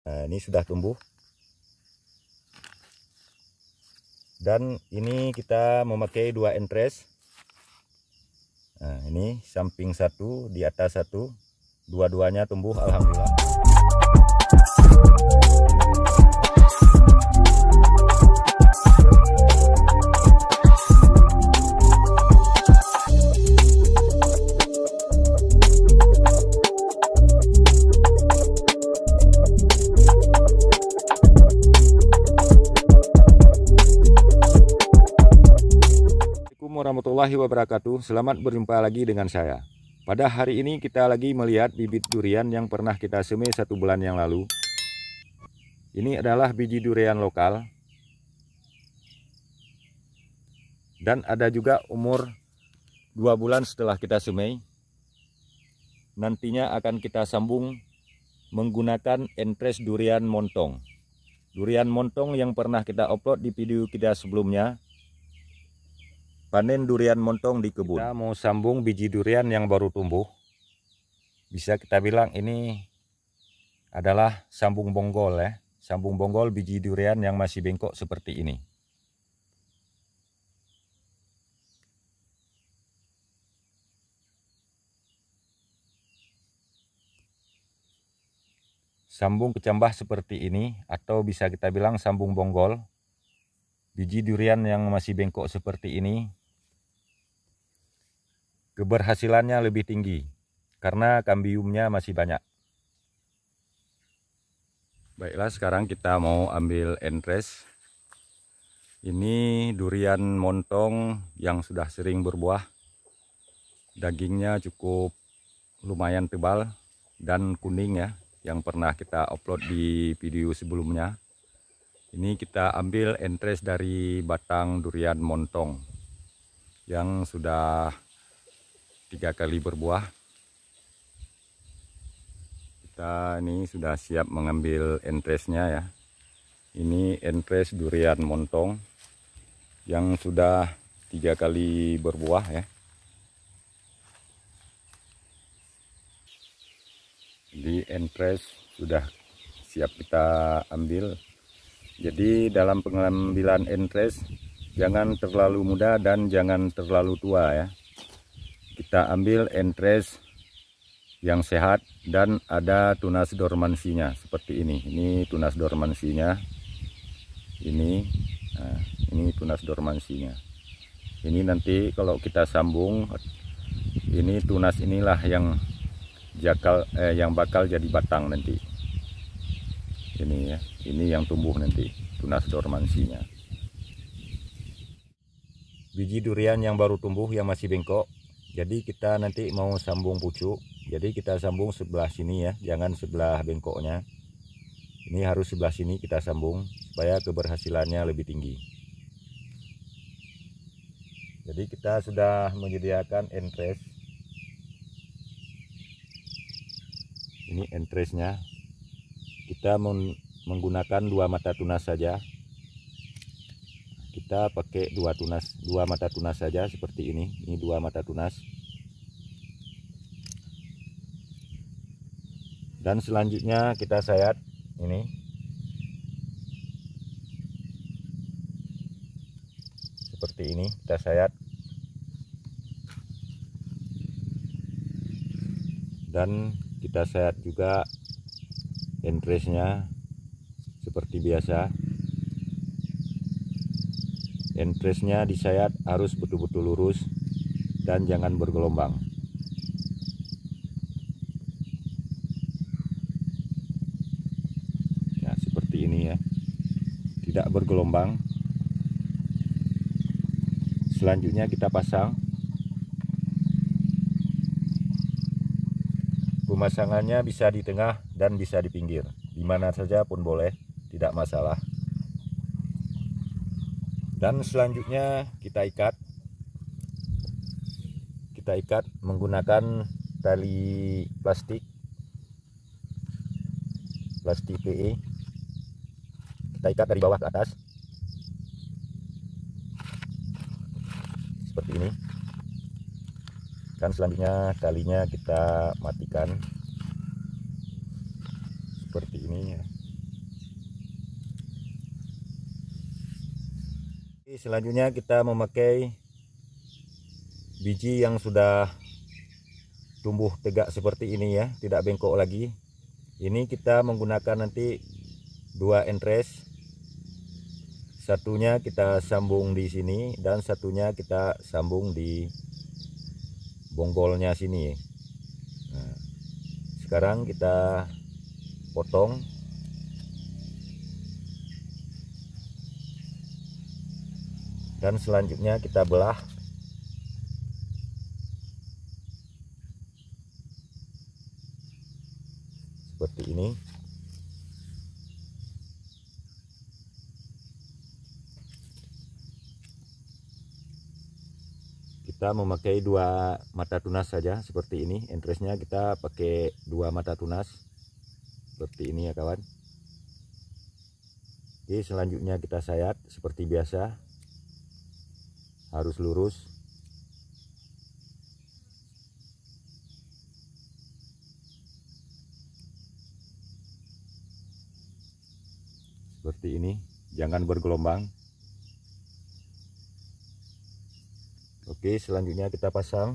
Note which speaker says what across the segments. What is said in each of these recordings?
Speaker 1: Nah, ini sudah tumbuh. Dan ini kita memakai 2 entres. Nah, ini samping satu, di atas satu, dua-duanya tumbuh alhamdulillah. Warahmatullahi wabarakatuh. Selamat berjumpa lagi dengan saya. Pada hari ini kita lagi melihat bibit durian yang pernah kita semai 1 bulan yang lalu. Ini adalah biji durian lokal. Dan ada juga umur 2 bulan setelah kita semai. Nantinya akan kita sambung menggunakan entres durian montong. Durian montong yang pernah kita upload di video kita sebelumnya. Panen durian montong di kebun. Kita mau sambung biji durian yang baru tumbuh. Bisa kita bilang ini adalah sambung bonggol ya. Sambung bonggol biji durian yang masih bengkok seperti ini. Sambung kecambah seperti ini, atau bisa kita bilang sambung bonggol. Biji durian yang masih bengkok seperti ini keberhasilannya lebih tinggi karena kambiumnya masih banyak. Baiklah, sekarang kita mau ambil entres. Ini durian montong yang sudah sering berbuah. Dagingnya cukup lumayan tebal dan kuning ya, yang pernah kita upload di video sebelumnya. Ini kita ambil entres dari batang durian montong yang sudah 3 kali berbuah. Kita ini sudah siap mengambil entresnya ya. Ini entres durian montong yang sudah 3 kali berbuah ya. Jadi entres sudah siap kita ambil. Jadi dalam pengambilan entres jangan terlalu muda dan jangan terlalu tua ya. Kita ambil entres yang sehat dan ada tunas dormansinya seperti ini. Ini tunas dormansinya. Ini tunas dormansinya. Ini nanti kalau kita sambung, ini tunas inilah yang yang bakal jadi batang nanti. Ini ya, ini yang tumbuh nanti, tunas dormansinya. Biji durian yang baru tumbuh yang masih bengkok. Jadi kita nanti mau sambung pucuk. Jadi kita sambung sebelah sini ya, jangan sebelah bengkoknya. Ini harus sebelah sini kita sambung supaya keberhasilannya lebih tinggi. Jadi kita sudah menyediakan entres. Ini entresnya. Kita menggunakan 2 mata tunas saja. Kita pakai 2 mata tunas saja seperti ini. Ini 2 mata tunas. Dan selanjutnya kita sayat ini. Seperti ini kita sayat. Dan kita sayat juga entresnya seperti biasa. Entresnya disayat harus betul-betul lurus dan jangan bergelombang. Nah, seperti ini ya. Tidak bergelombang. Selanjutnya kita pasang. Pemasangannya bisa di tengah dan bisa di pinggir. Di mana saja pun boleh, tidak masalah. Dan selanjutnya kita ikat. Kita ikat menggunakan tali plastik PE. Kita ikat dari bawah ke atas seperti ini. Dan selanjutnya talinya kita matikan seperti ini ya. Selanjutnya kita memakai biji yang sudah tumbuh tegak seperti ini ya, tidak bengkok lagi. Ini kita menggunakan nanti 2 entres. Satunya kita sambung di sini dan satunya kita sambung di bonggolnya sini. Nah, sekarang kita potong. Dan selanjutnya kita belah. Seperti ini. Kita memakai 2 mata tunas saja seperti ini. Entresnya kita pakai 2 mata tunas. Seperti ini ya kawan. Oke, selanjutnya kita sayat seperti biasa. Harus lurus. Seperti ini, jangan bergelombang. Oke, selanjutnya kita pasang.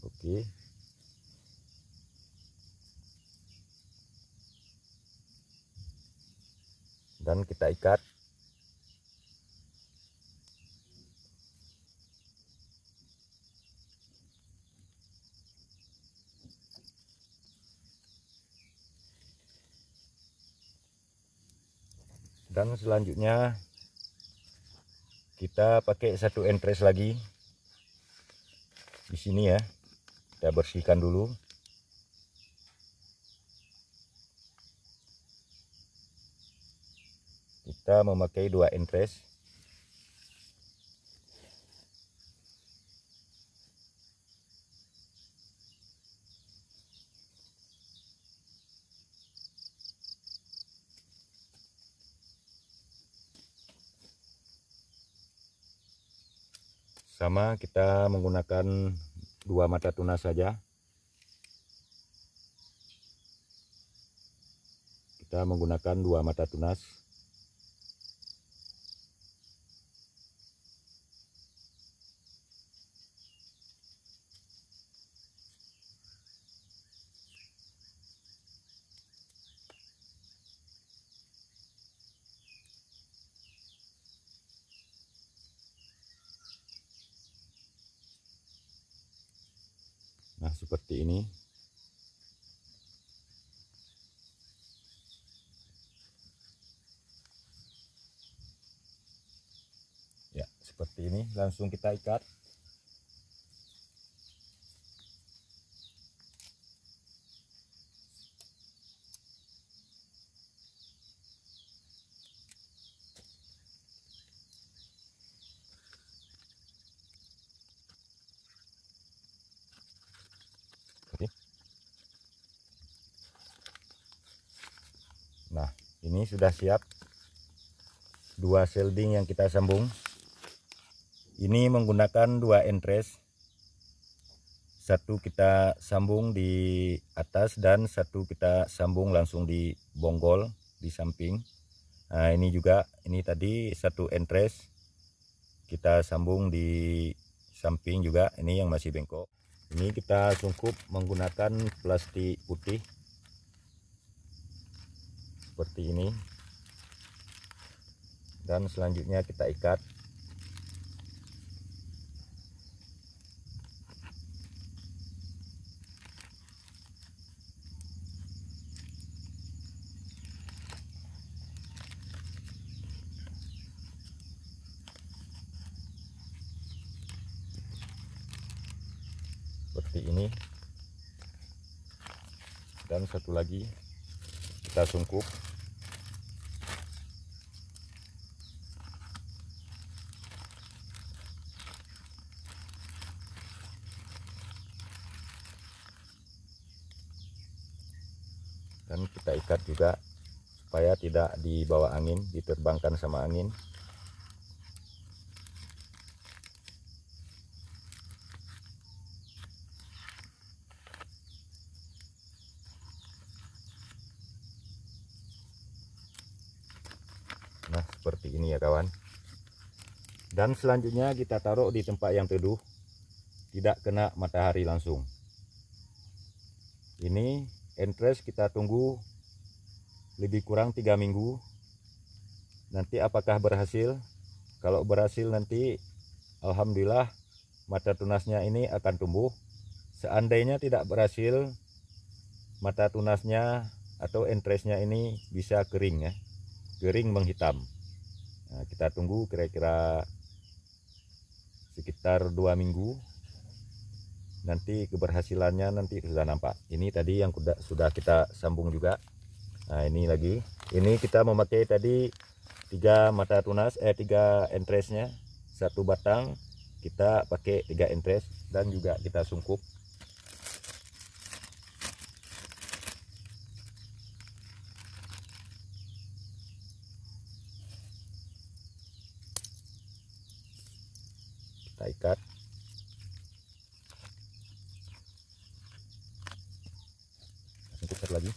Speaker 1: Oke. Dan kita ikat. Dan selanjutnya kita pakai 1 entres lagi di sini ya. Kita bersihkan dulu. Kita memakai 2 entres. Sama, kita menggunakan 2 mata tunas saja. Kita menggunakan 2 mata tunas. Nah, seperti ini. Ya, seperti ini. Langsung kita ikat. Oke. Nah, ini sudah siap 2 selding yang kita sambung. Ini menggunakan 2 entres. 1 kita sambung di atas dan 1 kita sambung langsung di bonggol di samping. Nah, ini juga, ini tadi 1 entres kita sambung di samping juga, ini yang masih bengkok. Ini kita sungkup menggunakan plastik putih seperti ini. Dan selanjutnya kita ikat. Seperti ini. Dan satu lagi kita sungkup. Dan kita ikat juga supaya tidak dibawa angin, diterbangkan sama angin. ya kawan. Dan selanjutnya kita taruh di tempat yang teduh, tidak kena matahari langsung. Ini entres kita tunggu lebih kurang 3 minggu. Nanti apakah berhasil? Kalau berhasil nanti alhamdulillah mata tunasnya ini akan tumbuh. Seandainya tidak berhasil, mata tunasnya atau entresnya ini bisa kering ya, kering menghitam. Nah, kita tunggu kira-kira sekitar 2 minggu. Nanti keberhasilannya nanti sudah nampak. Ini tadi yang sudah kita sambung juga. Nah, ini lagi. Ini kita memakai tadi 3 mata tunas, 3 entresnya, 1 batang. Kita pakai 3 entres dan juga kita sungkup. Kita ikat. Satu lagi.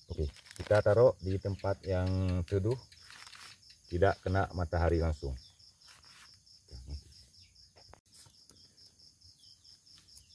Speaker 1: Oke, kita taruh di tempat yang teduh, tidak kena matahari langsung.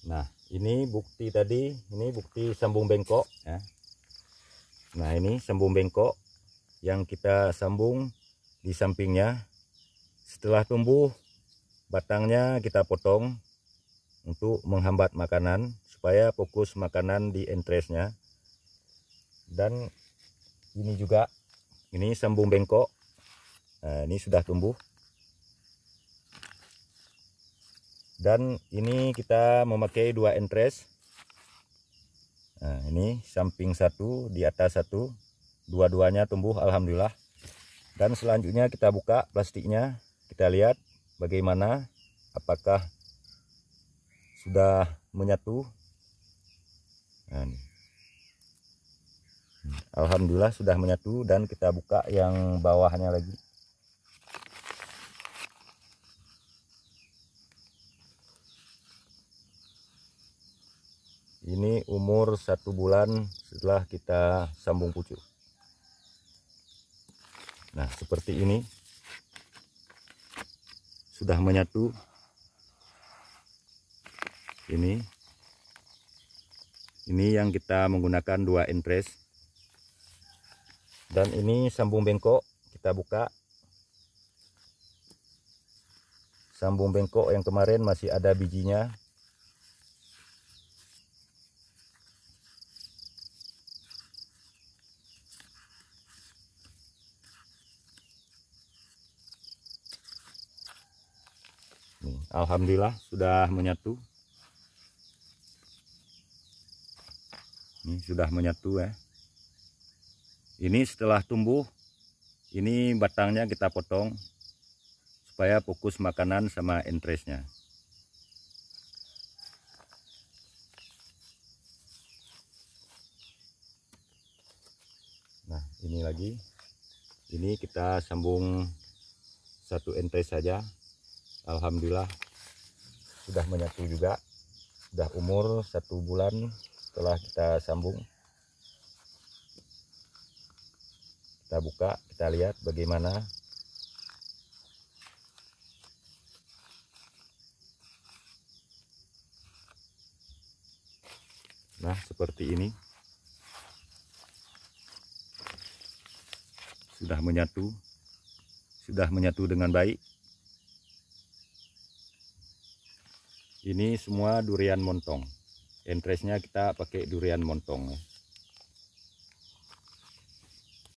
Speaker 1: Nah, ini bukti tadi, ini bukti sambung bengkok ya. Nah, ini sambung bengkok yang kita sambung di sampingnya. Setelah tumbuh, batangnya kita potong untuk menghambat makanan supaya fokus makanan di entresnya. Dan ini juga, ini sambung bengkok. Nah, ini sudah tumbuh. Dan ini kita memakai 2 entres. Nah, ini samping 1, di atas 1, dua-duanya tumbuh alhamdulillah. Dan selanjutnya kita buka plastiknya, kita lihat bagaimana, apakah sudah menyatu. Nah, ini. Alhamdulillah sudah menyatu. Dan kita buka yang bawahnya lagi. Ini umur 1 bulan setelah kita sambung pucuk. Nah, seperti ini sudah menyatu. Ini yang kita menggunakan 2 entres. Dan ini sambung bengkok, kita buka. Sambung bengkok yang kemarin masih ada bijinya. Alhamdulillah sudah menyatu. Ini sudah menyatu ya. Ini setelah tumbuh, ini batangnya kita potong supaya fokus makanan sama entresnya. Nah, ini lagi. Ini kita sambung 1 entres saja. Alhamdulillah sudah menyatu juga. Sudah umur 1 bulan setelah kita sambung. Kita buka, kita lihat bagaimana. Nah, seperti ini. Sudah menyatu dengan baik. Ini semua durian montong. Entresnya kita pakai durian montong ya.